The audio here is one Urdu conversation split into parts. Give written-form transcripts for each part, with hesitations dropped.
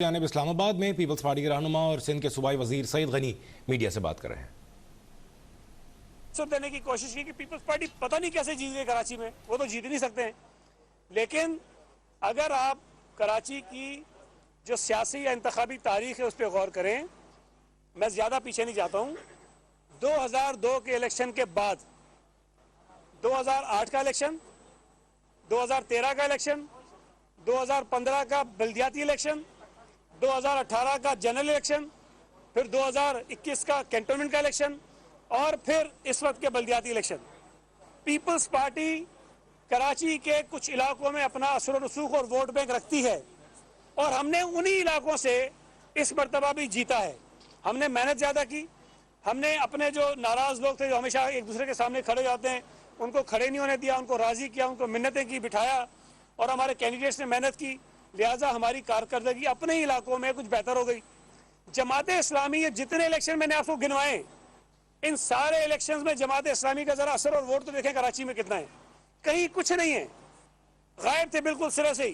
جانب اسلام آباد میں پیپلز پارٹی کے رہنما اور سندھ کے صوبائی وزیر سعید غنی میڈیا سے بات کر رہے ہیں۔ دینے کی کوشش کی کہ پیپلز پارٹی پتہ نہیں کیسے جیت گئے کراچی میں، وہ تو جیت نہیں سکتے ہیں، لیکن اگر آپ کراچی کی جو سیاسی یا انتخابی تاریخ ہے اس پہ غور کریں، میں زیادہ پیچھے نہیں جاتا ہوں، 2002 کے الیکشن کے بعد 2008 کا الیکشن، 2013 کا الیکشن، 2015 کا بلدیاتی الیکشن، 2018 کا جنرل الیکشن، پھر 2021 کا کینٹونمنٹ کا الیکشن اور پھر اس وقت کے بلدیاتی الیکشن، پیپلز پارٹی کراچی کے کچھ علاقوں میں اپنا اثر و رسوخ اور ووٹ بینک رکھتی ہے اور ہم نے انہی علاقوں سے اس مرتبہ بھی جیتا ہے۔ ہم نے محنت زیادہ کی، ہم نے اپنے جو ناراض لوگ تھے جو ہمیشہ ایک دوسرے کے سامنے کھڑے جاتے ہیں ان کو کھڑے نہیں ہونے دیا، ان کو راضی کیا، ان کو منتیں کی، بٹھایا اور ہمارے کینڈیڈیٹس نے محنت کی، لہٰذا ہماری کارکردگی اپنے ہی علاقوں میں کچھ بہتر ہو گئی۔ جماعت اسلامی جتنے الیکشن میں نے آپ کو گنوائے، ان سارے الیکشنز میں جماعت اسلامی کا ذرا اثر اور ووٹ تو دیکھیں کراچی میں کتنا ہے، کہیں کچھ نہیں ہے، غائب تھے بالکل سرے سے ہی،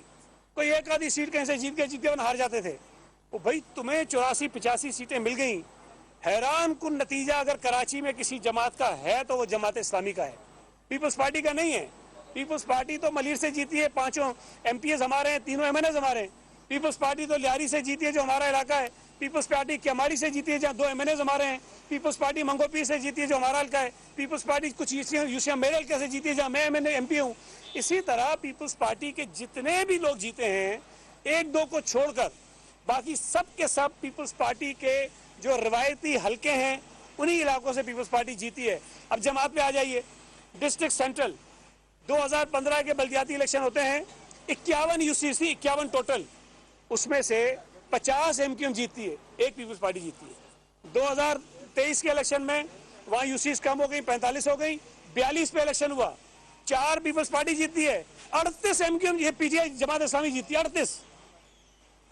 کوئی ایک آدھی سیٹ کہیں سے جیت کے ورنہ ہار جاتے تھے۔ وہ بھائی تمہیں 84-85 سیٹیں مل گئیں، حیران کن نتیجہ اگر کراچی میں کسی جماعت کا ہے تو وہ جماعت اسلامی کا ہے، پیپلز پارٹی کا نہیں ہے۔ پیپلز پارٹی تو ملیر سے جیتی ہے، 5 ایم پی ایز ہمارے ہیں، 3 ایم این ایز ہمارے ہیں۔ پیپلز پارٹی تو لیاری سے جیتی ہے جو ہمارا علاقہ ہے، پیپلز پارٹی کیماری سے جیتی ہے جہاں 2 ایم این ایز ہمارے ہیں، پیپلز پارٹی منگو پیر سے جیتی ہے جو ہمارا حلقہ ہے، پیپلز پارٹی کچھ یوسیم میرے حلقے سے جیتی ہے جہاں میں ایم پی ہوں۔ اسی طرح پیپلز پارٹی کے جتنے بھی لوگ جیتے ہیں، 1-2 کو چھوڑ کر باقی سب کے سب پیپلز پارٹی کے جو روایتی حلقے ہیں انہی علاقوں سے پیپلز پارٹی جیتی ہے۔ اب جماعت پہ آ جائیے، ڈسٹرکٹ سینٹرل 2015 کے بلدیاتی الیکشن ہوتے ہیں، 51 یو سی سی، 51 ٹوٹل، اس میں سے 50 ایم کیو ایم جیتتی ہے، ایک پیپلز پارٹی جیتتی ہے۔ 2023 کے الیکشن میں وہاں یو سیز کم ہو گئی، 45 ہو گئی، 42 پہ الیکشن ہوا، 4 پیپلز پارٹی جیتتی ہے، 38 ایم کیو ایم یہ P T I Jamaat Islami جیتتی ہے، 38۔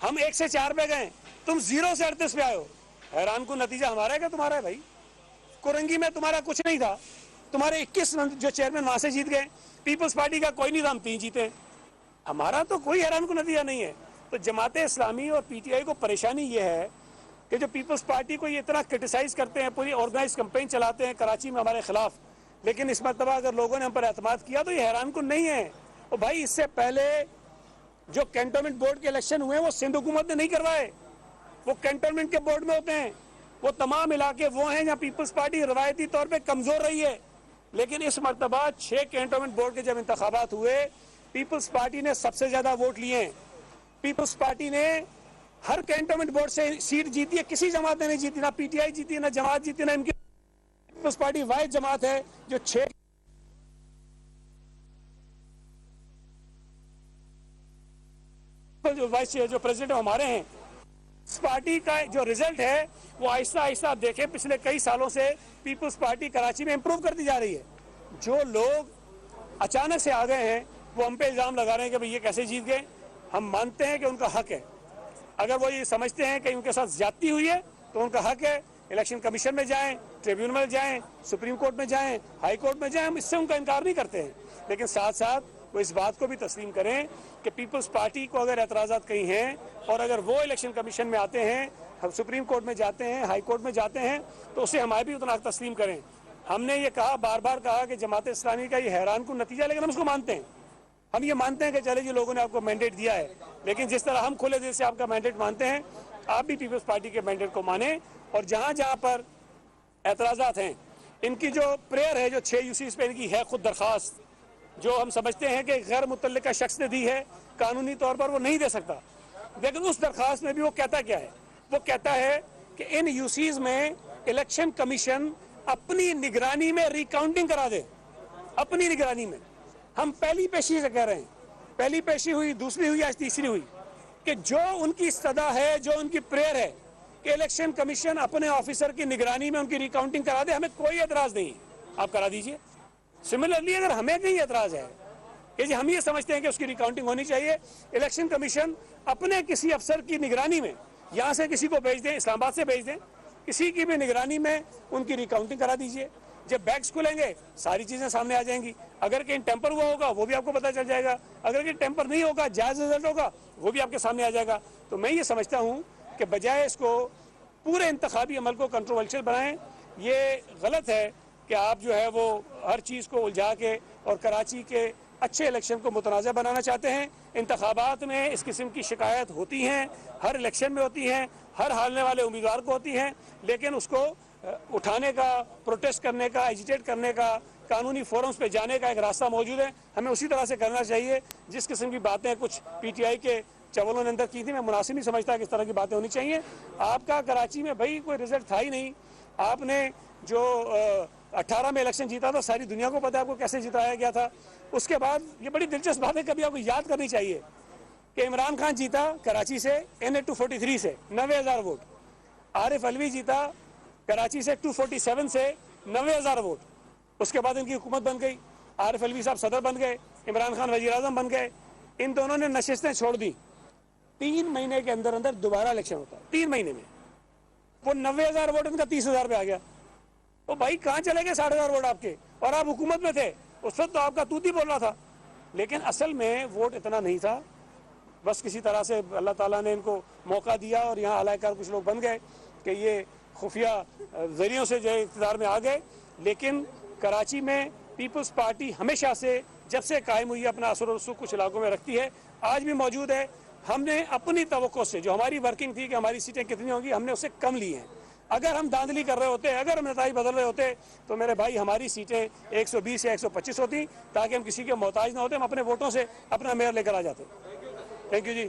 ہم 1 سے 4 پہ گئے، تم 0 سے 38 پہ آئے ہو، حیران کو نتیجہ ہمارا ہے کہ تمہارا ہے بھائی؟ کورنگی میں تمہارا کچھ نہیں تھا، تمہارے 21 جو چیئرمین وہاں سے جیت گئے، پیپلز پارٹی کا کوئی نہیں تھا، ہم 3 جیتے، ہمارا تو کوئی حیران کو نتیجہ نہیں ہے۔ تو جماعت اسلامی اور پی ٹی آئی کو پریشانی یہ ہے کہ جو پیپلز پارٹی کو یہ اتنا کرٹیسائز کرتے ہیں، پوری آرگنائز کمپین چلاتے ہیں کراچی میں ہمارے خلاف، لیکن اس مرتبہ اگر لوگوں نے ہم پر اعتماد کیا تو یہ حیران کن نہیں ہے۔ اور بھائی اس سے پہلے جو کینٹونمنٹ بورڈ کے الیکشن ہوئے وہ سندھ حکومت نے نہیں کروائے، وہ کینٹونمنٹ کے بورڈ میں ہوتے ہیں، وہ تمام علاقے وہ ہیں جہاں پیپلز پارٹی روایتی طور پہ کمزور رہی ہے، لیکن اس مرتبہ 6 کینٹونمنٹ بورڈ کے جب انتخابات ہوئے، پیپلز پارٹی نے سب سے زیادہ ووٹ لیے ہیں۔ پیپلز پارٹی نے ہر کینٹونمنٹ بورڈ سے سیٹ جیتی ہے، کسی جماعت نے نہیں جیتی، نہ پی ٹی آئی جیتی، نہ جماعت جیتی، نہ ان کی۔ پیپلز پارٹی واحد جماعت ہے جو 6 جو پریزیڈنٹ ہمارے ہیں، اس پارٹی کا جو رزلٹ ہے وہ آہستہ آہستہ آپ دیکھیں پچھلے کئی سالوں سے پیپلز پارٹی کراچی میں امپروو کرتی جا رہی ہے۔ جو لوگ اچانک سے آ گئے ہیں وہ ہم پہ الزام لگا رہے ہیں کہ بھئی یہ کیسے جیت گئے، ہم مانتے ہیں کہ ان کا حق ہے، اگر وہ یہ سمجھتے ہیں کہ ان کے ساتھ زیادتی ہوئی ہے تو ان کا حق ہے، الیکشن کمیشن میں جائیں، ٹریبیونل میں جائیں، سپریم کورٹ میں جائیں، ہائی کورٹ میں جائیں، ہم اس سے ان کا انکار نہیں کرتے ہیں، لیکن ساتھ ساتھ وہ اس بات کو بھی تسلیم کریں کہ پیپلز پارٹی کو اگر اعتراضات کہیں ہیں اور اگر وہ الیکشن کمیشن میں آتے ہیں، ہم سپریم کورٹ میں جاتے ہیں، ہائی کورٹ میں جاتے ہیں تو اسے ہمارے بھی اتنا تسلیم کریں۔ ہم نے یہ کہا، بار بار کہا کہ جماعت اسلامی کا یہ حیران کن نتیجہ، لیکن ہم اس کو مانتے ہیں، ہم یہ مانتے ہیں کہ چلے جی لوگوں نے آپ کو مینڈیٹ دیا ہے، لیکن جس طرح ہم کھلے دل سے آپ کا مینڈیٹ مانتے ہیں، آپ بھی پیپلز پارٹی کے مینڈیٹ کو مانیں، اور جہاں جہاں پر اعتراضات ہیں، ان کی جو پریئر ہے جو 6 یو سیز پہ ان کی ہے خود درخواست، جو ہم سمجھتے ہیں کہ غیر متعلقہ شخص نے دی ہے، قانونی طور پر وہ نہیں دے سکتا، لیکن اس درخواست میں بھی وہ کہتا کیا ہے؟ وہ کہتا ہے کہ ان یو سیز میں الیکشن کمیشن اپنی نگرانی میں ریکاؤنٹنگ کرا دے، اپنی نگرانی میں۔ ہم پہلی پیشی سے کہہ رہے ہیں، پہلی پیشی ہوئی، دوسری ہوئی، آج تیسری ہوئی، کہ جو ان کی استدا ہے، جو ان کی پریئر ہے کہ الیکشن کمیشن اپنے آفیسر کی نگرانی میں ان کی ریکاؤنٹنگ کرا دے، ہمیں کوئی اعتراض نہیں، آپ کرا دیجئے۔ سملرلی اگر ہمیں کہیں اعتراض ہے کہ جی ہم یہ سمجھتے ہیں کہ اس کی ریکاؤنٹنگ ہونی چاہیے، الیکشن کمیشن اپنے کسی افسر کی نگرانی میں، یہاں سے کسی کو بھیج دیں، اسلام آباد سے بھیج دیں، کسی کی بھی نگرانی میں ان کی ریکاؤنٹنگ کرا دیجئے۔ جب بیگز کھلیں گے ساری چیزیں سامنے آ جائیں گی، اگر کہیں ٹیمپر ہوا ہوگا وہ بھی آپ کو پتہ چل جائے گا، اگر کہیں ٹیمپر نہیں ہوگا، جائز رزلٹ ہوگا، وہ بھی آپ کے سامنے آ جائے گا۔ تو میں یہ سمجھتا ہوں کہ بجائے اس کو پورے انتخابی عمل کو کنٹروورشل بنائیں، یہ غلط ہے کہ آپ جو ہے وہ ہر چیز کو الجھا کے اور کراچی کے اچھے الیکشن کو متنازع بنانا چاہتے ہیں۔ انتخابات میں اس قسم کی شکایت ہوتی ہیں، ہر الیکشن میں ہوتی ہیں، ہر ہارنے والے امیدوار کو ہوتی ہیں، لیکن اس کو اٹھانے کا، پروٹیسٹ کرنے کا، ایجیٹیٹ کرنے کا، قانونی فورمز پہ جانے کا ایک راستہ موجود ہے۔ ہمیں اسی طرح سے کرنا چاہیے۔ جس قسم کی باتیں کچھ پی ٹی آئی کے چولوں نے اندر کی تھی، میں مناسب نہیں سمجھتا کہ اس طرح کی باتیں ہونی چاہیے۔ آپ کا کراچی میں بھائی کوئی رزلٹ تھا ہی نہیں، آپ نے جو 18 میں الیکشن جیتا تھا، ساری دنیا کو پتہ ہے آپ کو کیسے جتایا گیا تھا۔ اس کے بعد یہ بڑی دلچسپ بات ہے، کبھی آپ کو یاد کرنی چاہیے کہ عمران خان جیتا کراچی سے NA-243 سے 90,000 ووٹ، عارف علوی جیتا کراچی سے 247 سے 90,000 ووٹ۔ اس کے بعد ان کی حکومت بن گئی، عارف علوی صاحب صدر بن گئے، عمران خان وزیر اعظم بن گئے۔ ان دونوں نے نشستیں چھوڑ دی، 3 مہینے کے اندر اندر دوبارہ الیکشن ہوتا ہے، 3 مہینے میں وہ 90,000 ووٹ ان کا 30,000 پہ آ گیا۔ تو بھائی کہاں چلے گئے 60,000 ووٹ آپ کے؟ اور آپ حکومت میں تھے اس وقت، تو آپ کا توتی بول رہا تھا، لیکن اصل میں ووٹ اتنا نہیں تھا۔ بس کسی طرح سے اللہ تعالیٰ نے ان کو موقع دیا اور یہاں اعلی کار کچھ لوگ بن گئے کہ یہ خفیہ ذریعوں سے جو ہے اقتدار میں آ گئے۔ لیکن کراچی میں پیپلز پارٹی ہمیشہ سے جب سے قائم ہوئی اپنا اثر و رسوخ کچھ علاقوں میں رکھتی ہے، آج بھی موجود ہے۔ ہم نے اپنی توقع سے جو ہماری ورکنگ تھی کہ ہماری سیٹیں کتنی ہوں گی، ہم نے اسے کم لی ہیں۔ اگر ہم دھاندلی کر رہے ہوتے، اگر ہم نتائج بدل رہے ہوتے، تو میرے بھائی ہماری سیٹیں 120 یا 125 ہوتی، تاکہ ہم کسی کے محتاج نہ ہوتے، ہم اپنے ووٹوں سے اپنا میئر لے کر آ جاتے۔ Thank you G.